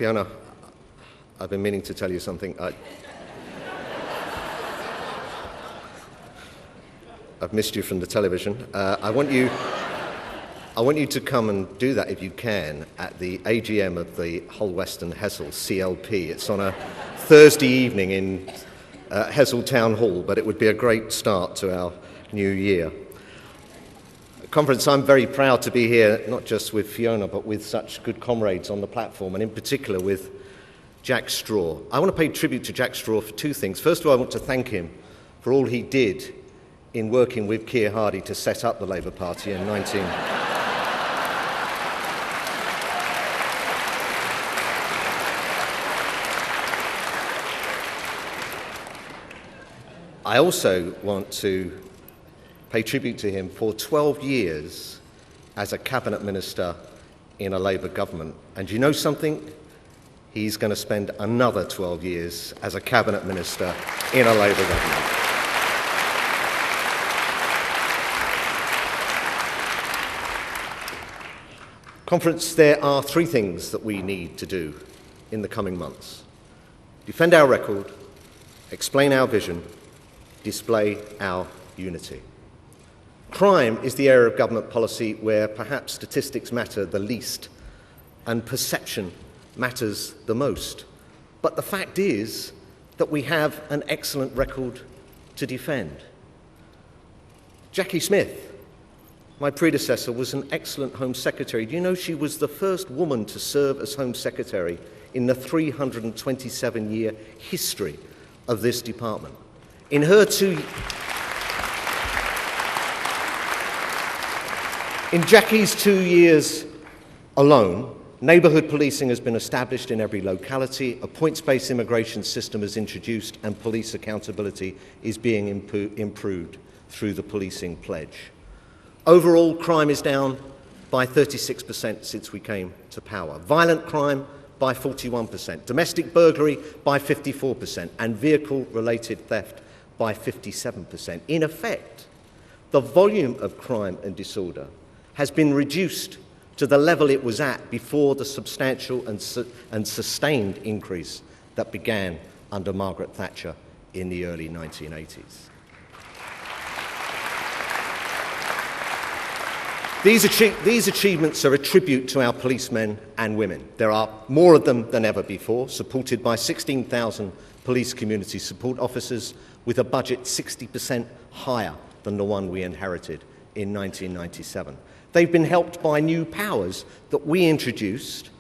Fiona, I've been meaning to tell you something. I've missed you from the television. I want you to come and do that, if you can, at the AGM of the Hull Western Hessle CLP. It's on a Thursday evening in Hessle Town Hall, but it would be a great start to our new year. Conference, I'm very proud to be here, not just with Fiona, but with such good comrades on the platform, and in particular with Jack Straw. I want to pay tribute to Jack Straw for two things. First of all, I want to thank him for all he did in working with Keir Hardie to set up the Labour Party in 19... I also want to pay tribute to him for 12 years as a cabinet minister in a Labour government. And you know something? He's going to spend another 12 years as a cabinet minister in a Labour government. Conference, there are three things that we need to do in the coming months: defend our record, explain our vision, display our unity. Crime is the area of government policy where perhaps statistics matter the least and perception matters the most. But the fact is that we have an excellent record to defend. Jackie Smith, my predecessor, was an excellent Home Secretary. Do you know she was the first woman to serve as Home Secretary in the 327-year history of this department? In Jackie's 2 years alone, neighbourhood policing has been established in every locality, a points-based immigration system is introduced, and police accountability is being improved through the policing pledge. Overall, crime is down by 36% since we came to power. Violent crime by 41%, domestic burglary by 54%, and vehicle-related theft by 57%. In effect, the volume of crime and disorder has been reduced to the level it was at before the substantial and sustained increase that began under Margaret Thatcher in the early 1980s. These achievements are a tribute to our policemen and women. There are more of them than ever before, supported by 16,000 police community support officers with a budget 60% higher than the one we inherited in 1997. They've been helped by new powers that we introduced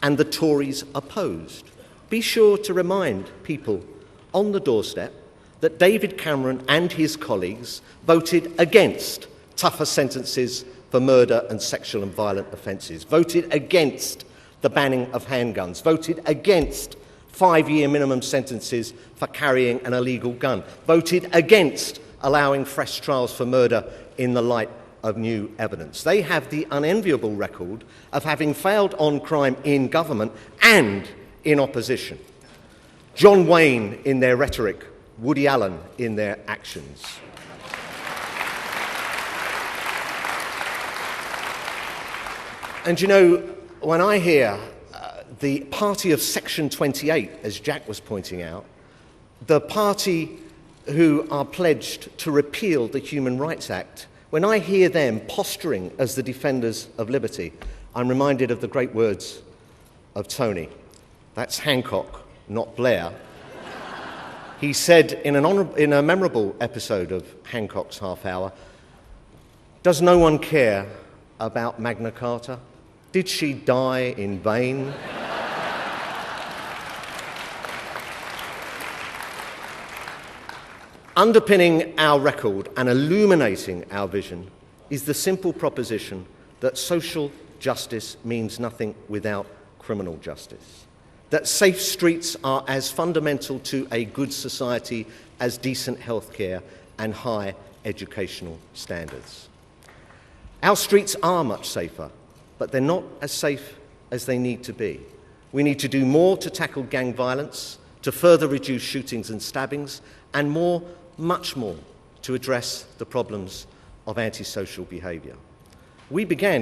and the Tories opposed. Be sure to remind people on the doorstep that David Cameron and his colleagues voted against tougher sentences for murder and sexual and violent offences, voted against the banning of handguns, voted against 5-year minimum sentences for carrying an illegal gun, voted against allowing fresh trials for murder in the light of new evidence. They have the unenviable record of having failed on crime in government and in opposition. John Wayne in their rhetoric, Woody Allen in their actions. And you know, when I hear the party of Section 28, as Jack was pointing out, the party who are pledged to repeal the Human Rights Act, when I hear them posturing as the defenders of liberty, I'm reminded of the great words of Tony. That's Hancock, not Blair. He said in a memorable episode of Hancock's Half Hour, "Does no one care about Magna Carta? Did she die in vain?" Underpinning our record and illuminating our vision is the simple proposition that social justice means nothing without criminal justice, that safe streets are as fundamental to a good society as decent healthcare and high educational standards. Our streets are much safer, but they're not as safe as they need to be. We need to do more to tackle gang violence, to further reduce shootings and stabbings, and more, much more, to address the problems of antisocial behaviour.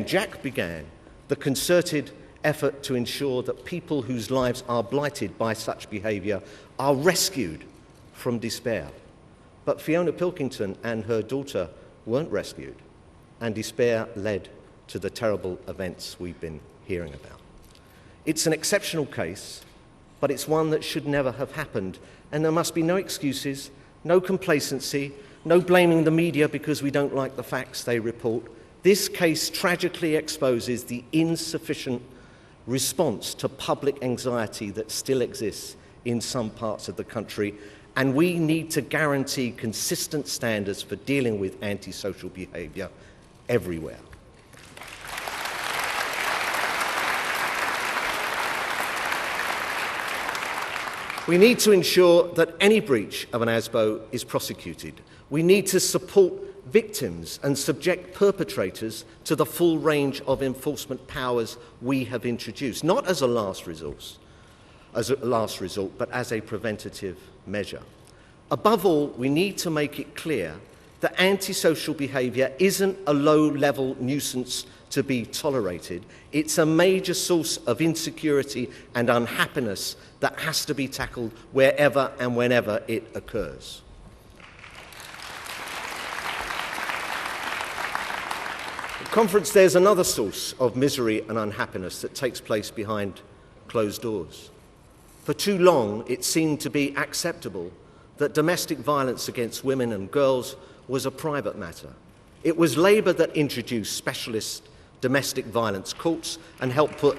Jack began, the concerted effort to ensure that people whose lives are blighted by such behaviour are rescued from despair. But Fiona Pilkington and her daughter weren't rescued, and despair led to the terrible events we've been hearing about. It's an exceptional case, but it's one that should never have happened, and there must be no excuses, no complacency, no blaming the media because we don't like the facts they report. This case tragically exposes the insufficient response to public anxiety that still exists in some parts of the country, and we need to guarantee consistent standards for dealing with antisocial behaviour everywhere. We need to ensure that any breach of an ASBO is prosecuted. We need to support victims and subject perpetrators to the full range of enforcement powers we have introduced, not as a last resort, but as a preventative measure. Above all, we need to make it clear that antisocial behaviour isn't a low-level nuisance to be tolerated. It's a major source of insecurity and unhappiness that has to be tackled wherever and whenever it occurs. At conference, there's another source of misery and unhappiness that takes place behind closed doors. For too long, it seemed to be acceptable that domestic violence against women and girls was a private matter. It was Labour that introduced specialist domestic violence courts and helped put...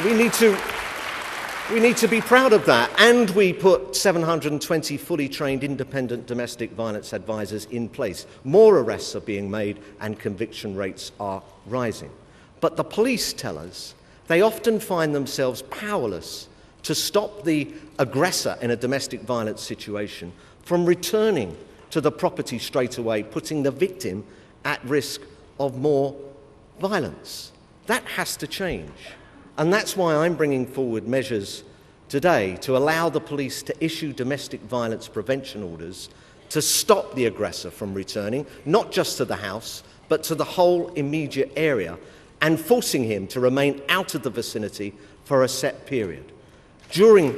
We need to be proud of that, and we put 720 fully trained independent domestic violence advisors in place. More arrests are being made and conviction rates are rising. But the police tell us they often find themselves powerless to stop the aggressor in a domestic violence situation from returning to the property straight away, putting the victim at risk of more violence. That has to change. And that's why I'm bringing forward measures today to allow the police to issue domestic violence prevention orders to stop the aggressor from returning, not just to the house, but to the whole immediate area, and forcing him to remain out of the vicinity for a set period. During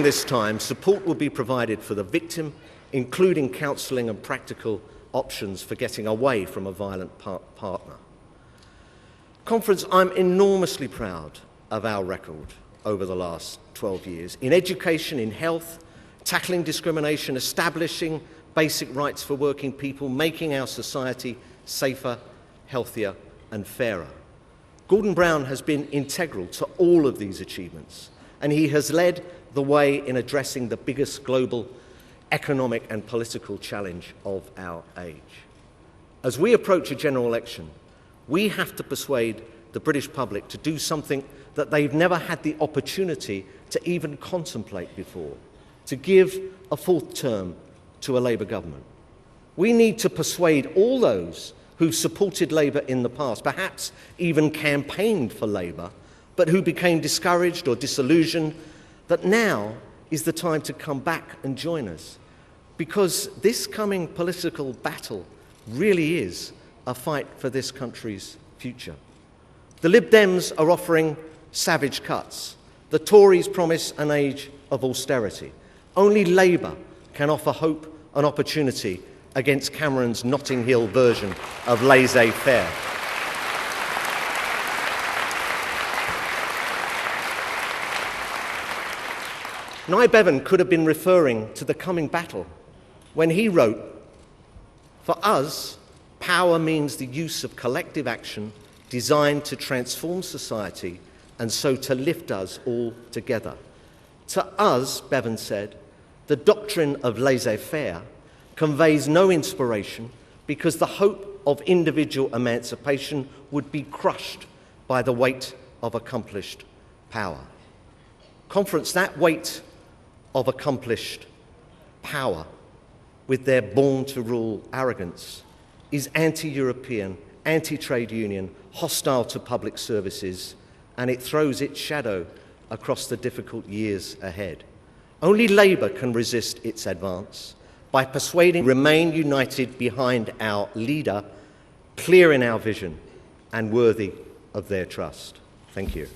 this time, support will be provided for the victim, including counselling and practical options for getting away from a violent partner. Conference, I'm enormously proud of our record over the last 12 years in education, in health, tackling discrimination, establishing basic rights for working people, making our society safer, healthier and fairer. Gordon Brown has been integral to all of these achievements, and he has led the way in addressing the biggest global economic and political challenge of our age. As we approach a general election, we have to persuade the British public to do something that they've never had the opportunity to even contemplate before, to give a fourth term to a Labour government. We need to persuade all those who've supported Labour in the past, perhaps even campaigned for Labour, but who became discouraged or disillusioned, that now is the time to come back and join us. Because this coming political battle really is a fight for this country's future. The Lib Dems are offering savage cuts. The Tories promise an age of austerity. Only Labour can offer hope and opportunity against Cameron's Notting Hill version of laissez-faire. Nye Bevan could have been referring to the coming battle when he wrote, "For us, power means the use of collective action designed to transform society and so to lift us all together. To us," Bevan said, "the doctrine of laissez-faire conveys no inspiration because the hope of individual emancipation would be crushed by the weight of accomplished power." Conference, that weight of accomplished power, with their born-to-rule arrogance, is anti-European, anti-trade union, hostile to public services, and it throws its shadow across the difficult years ahead. Only Labour can resist its advance by persuading remain united behind our leader, clear in our vision and worthy of their trust. Thank you.